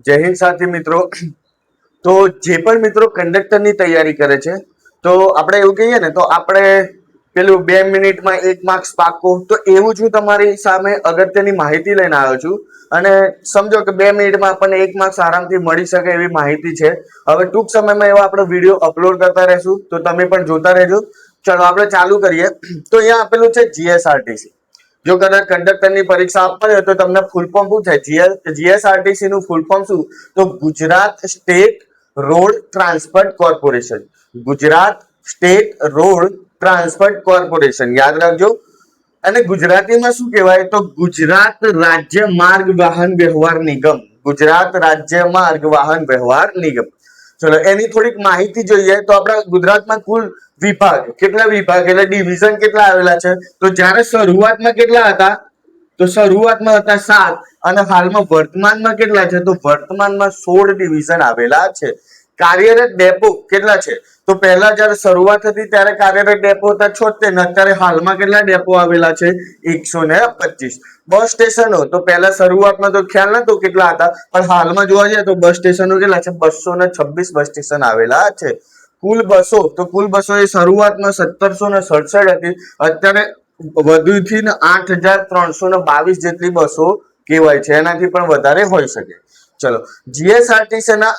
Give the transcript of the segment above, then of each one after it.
જય હિન્દ સાથી મિત્રો. તો જે પણ મિત્રો કંડક્ટરની તૈયારી કરે છે તો આપણે એવું કહીએ ને તો આપણે પેલું 2 મિનિટમાં 1 માર્ક્સ પાકો, તો એવું જ હું તમારી સામે અગત્યની માહિતી લઈને આવ્યો છું. અને સમજો કે 2 મિનિટમાં આપણને 1 માર્ક્સ આરામથી મળી શકે એવી માહિતી છે. હવે ટૂંક સમયમાં એવા આપણે વિડીયો અપલોડ કરતા રહેશું, તો તમે પણ જોતા રહેજો. ચલો આપણે ચાલુ કરીએ. તો અહીંયા આપેલું છે જીએસઆરટીસી. જો કદાચ કંડક્ટરની પરીક્ષા આપવાની હોય તો તમને ફૂલ ફોર્મ પૂછાય. જીએસઆરટીસી નું ફૂલ ફોર્મ શું? તો Gujarat state road transport corporation. Gujarat state road transport corporation યાદ રાખજો. અને ગુજરાતીમાં શું કહેવાય? તો ગુજરાત રાજ્ય માર્ગ વાહન વ્યવહાર નિગમ. ગુજરાત રાજ્ય માર્ગ વાહન વ્યવહાર નિગમ. ચલો એની થોડીક માહિતી જોઈએ. તો આપણા ગુજરાતમાં કુલ વિભાગ કેટલા વિભાગ એટલે ડિવિઝન કેટલા આવેલા છે? તો જ્યારે શરૂઆતમાં કેટલા હતા? તો શરૂઆતમાં હતા 7 અને હાલમાં વર્તમાનમાં કેટલા છે? તો વર્તમાનમાં 16 ડિવિઝન આવેલા છે. કાર્યરત ડેપો કેટલા છે? તો પહેલા જ્યારે શરૂઆત હતી ત્યારે કાર્યરત ડેપો હતા 76 ને અત્યારે હાલમાં કેટલા ડેપો આવેલા છે? 125. બસ સ્ટેશનો તો પહેલા શરૂઆતમાં તો ખ્યાલ નતો કેટલા હતા, પણ હાલમાં જોવા જઈએ તો બસ સ્ટેશનો કેટલા છે? 226 બસ સ્ટેશન આવેલા છે. કુલ બસો, તો કુલ બસો એ શરૂઆતમાં 1767 હતી, અત્યારે વધુથી 8322 જેટલી બસો કહેવાય છે. એનાથી પણ વધારે હોઈ શકે. ચલો જીએસઆરટીસી ના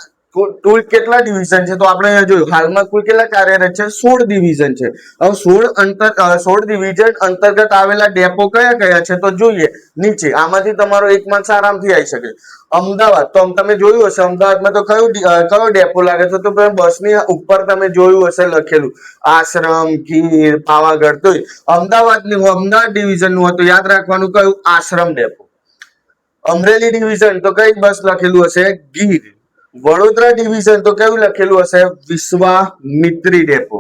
કુલ કેટલા ડિવિઝન છે? તો આપણે જોયું હાલમાં કુલ કેટલા કાર્યરત છે? 16 ડિવિઝન છે. હવે 16 ડિવિઝન અંતર્ગત આવેલા ડેપો કયા કયા છે? તો જોઈએ નીચે. આમાંથી તમારો 1 માર્ક્સ આરામથી આવી શકે. અમદાવાદ, તો તમે જોયું હશે અમદાવાદમાં તો કયો ડેપો લાગે છે? તો બસની ઉપર તમે જોયું હશે લખેલું આશ્રમ, ગીર, પાવાગઢ. તો અમદાવાદ ડિવિઝન નું હતું, યાદ રાખવાનું કયું? આશ્રમ ડેપો. અમરેલી ડિવિઝન તો કઈ બસ લખેલું હશે? ગીર. વડોદરા ડિવિઝન તો કયું લખેલું હશે? વિશ્વામિત્રી ડેપો.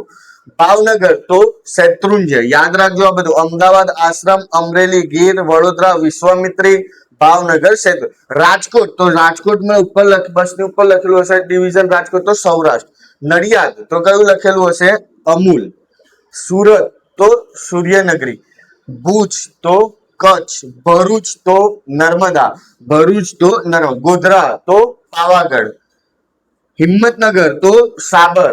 ભાવનગર તો શેત્રુંજય. યાદ રાખજો આ બધું. અમદાવાદ આશ્રમ, અમરેલી ગીર, વડોદરા વિશ્વામિત્રી, ભાવનગર શેત્રુ. રાજકોટ તો રાજકોટમાં ઉપર બસની ઉપર લખેલું હશે ડિવિઝન રાજકોટ, તો સૌરાષ્ટ્ર. નડિયાદ તો કયું લખેલું હશે? અમૂલ. સુરત તો સૂર્યનગરી. ભુજ તો કચ્છ. ભરૂચ તો નર્મદા. ગોધરા તો પાવાગઢ. હિંમતનગર તો સાબર.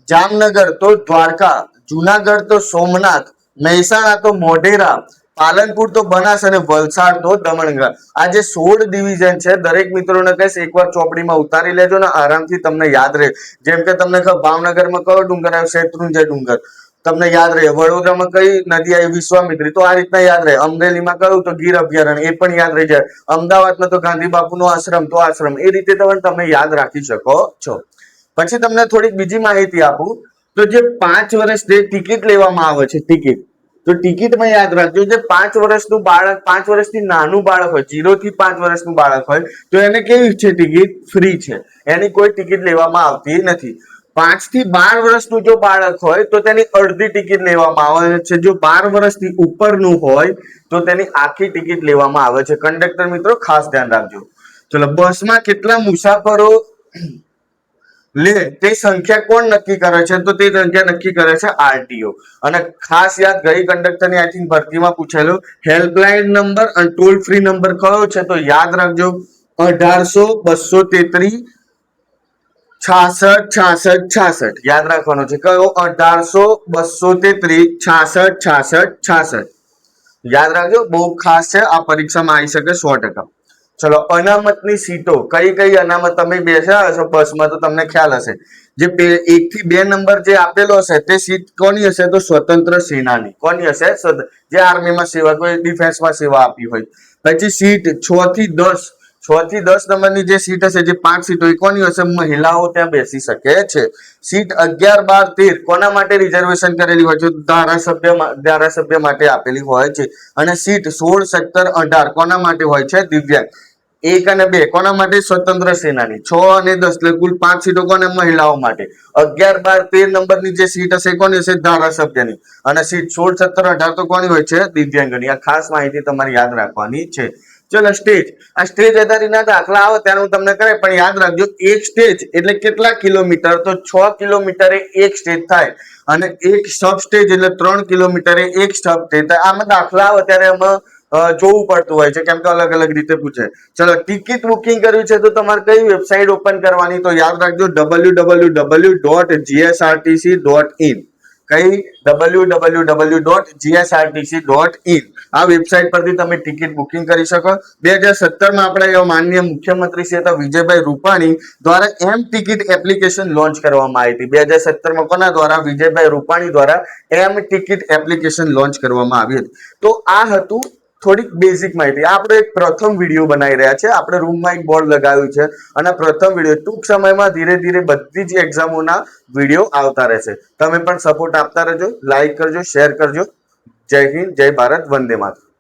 જામનગર તો દ્વારકા. જુનાગઢ તો સોમનાથ. મહેસાણા તો મોઢેરા. પાલનપુર તો બનાસ અને વલસાડ તો દમણગઢ. આ જે 16 ડિવિઝન છે દરેક મિત્રોને કહીશ એકવાર ચોપડીમાં ઉતારી લેજો ને આરામથી તમને યાદ રહે. જેમ કે તમને ભાવનગરમાં કયો ડુંગર આવે? શેત્રુંજય ડુંગર, તમને યાદ રહે. વડોદરામાં કઈ નદી આવી? વિશ્વામિત્રી, તો આ રીતના યાદ રહે. અમરેલીમાં કયું? તો ગીર અભયારણ્ય, એ પણ યાદ રહી જાય. અમદાવાદમાં તો ગાંધી બાપુનો આશ્રમ, તો આશ્રમ. એ રીતે તમે યાદ રાખી શકો છો. પછી તમને થોડીક બીજી માહિતી આપું. તો જે 5 વર્ષની ટિકિટ લેવામાં આવે છે, ટિકિટ, તો ટિકિટમાં યાદ રાખજો જે 5 વર્ષનું બાળક, 5 વર્ષથી નાનું બાળક હોય, 0 થી 5 વર્ષનું બાળક હોય, તો એને કેવી છે ટિકિટ? ફ્રી છે. એની કોઈ ટિકિટ લેવામાં આવતી નથી. 5 થી 12 વર્ષનું જો બાળક હોય તો તેની અડધી ટિકિટ લેવામાં આવે છે. જો 12 વર્ષથી ઉપરનું હોય તો તેની આખી ટિકિટ લેવામાં આવે છે. કંડક્ટર મિત્રો ખાસ ધ્યાન રાખજો. ચલો બસમાં કેટલા મુસાફરો લે તે સંખ્યા કોણ નક્કી કરે છે? તો તે સંખ્યા નક્કી કરે છે આરટીઓ. અને ખાસ યાદ, ગઈ કંડક્ટરની આઈ થિંક ભરતીમાં પૂછેલું હેલ્પલાઇન નંબર અને ટોલ ફ્રી નંબર કયો છે? તો યાદ રાખજો 1800-233 6666. યાદ રાખવાનો છે કયો? 1800-233 6666. યાદ રાખજો, બહુ ખાસ છે. આ પરીક્ષામાં આવી શકે 100%. ચલો અનામતની સીટો, કઈ કઈ અનામત? તમે બેસ્યા હશો બસમાં તો તમને ખ્યાલ હશે. જે 1 થી 2 નંબર જે આપેલો હશે તે સીટ કોની હશે? તો સ્વતંત્ર સેનાની. કોની હશે? જે આર્મીમાં સેવા, કોઈ ડિફેન્સમાં સેવા આપી હોય. પછી સીટ 6 થી 10 નંબરની જે સીટ હશે, જે 5 સીટો, એ કોની હશે? મહિલાઓ ત્યાં બેસી શકે છે. સીટ 11, 12, 13 કોના માટે રિઝર્વેશન કરેલી હોય છે? ધારાસભ્ય માટે આપેલી હોય છે. અને સીટ 16, 17, 18 કોના માટે હોય છે? દિવ્યાંગ. 1 અને 2 કોના માટે? સ્વતંત્ર સેનાની. 6 અને 10 એટલે કુલ 5 સીટો કોને? મહિલાઓ માટે. 11, 12, 13 નંબરની જે સીટ હશે કોની હશે? ધારાસભ્યની. અને સીટ 16, 17, 18 તો કોની હોય છે? દિવ્યાંગની. આ ખાસ માહિતી તમારે યાદ રાખવાની છે. ચલો સ્ટેજ. આ સ્ટેજ આધારિતના દાખલા આવે ત્યારે હું તમને કરે, પણ યાદ રાખજો એક સ્ટેજ એટલે કેટલા કિલોમીટર? તો 6 કિલોમીટરે એક સ્ટેજ થાય. અને એક સબ સ્ટેજ એટલે 3 કિલોમીટરે એક સબ સ્ટેજ થાય. આમાં દાખલા આવે ત્યારે એમાં જોવું પડતું હોય છે, કેમ કે અલગ અલગ રીતે પૂછે. ચલો, ટિકિટ બુકિંગ કરવી છે તો તમારે કઈ વેબસાઇટ ઓપન કરવાની? તો યાદ રાખજો www.gsrtc.in. કઈ? www.gsrtc.in. આ વેબસાઇટ પરથી તમે ટિકિટ બુકિંગ કરી શકો. 2017 માં આપણે માનનીય મુખ્યમંત્રી શ્રી હતા વિજયભાઈ રૂપાણી દ્વારા એમ ટિકિટ એપ્લિકેશન લોન્ચ કરવામાં આવી હતી. 2017 માં કોના દ્વારા? વિજયભાઈ રૂપાણી દ્વારા એમ ટિકિટ એપ્લિકેશન લોન્ચ કરવામાં આવી હતી. તો આ હતું થોડીક બેઝિક માહિતી. આપણે એક પ્રથમ વિડીયો બનાવી રહ્યા છે. આપણે રૂમમાં એક બોર્ડ લગાવ્યું છે અને પ્રથમ વિડીયો ટૂંક સમયમાં ધીરે ધીરે બધી જ એક્ઝામોના વિડીયો આવતા રહેશે. તમે પણ સપોર્ટ આપતા રહેજો, લાઈક કરજો, શેર કરજો. જય હિન્દ, જય ભારત, વંદે માતરમ.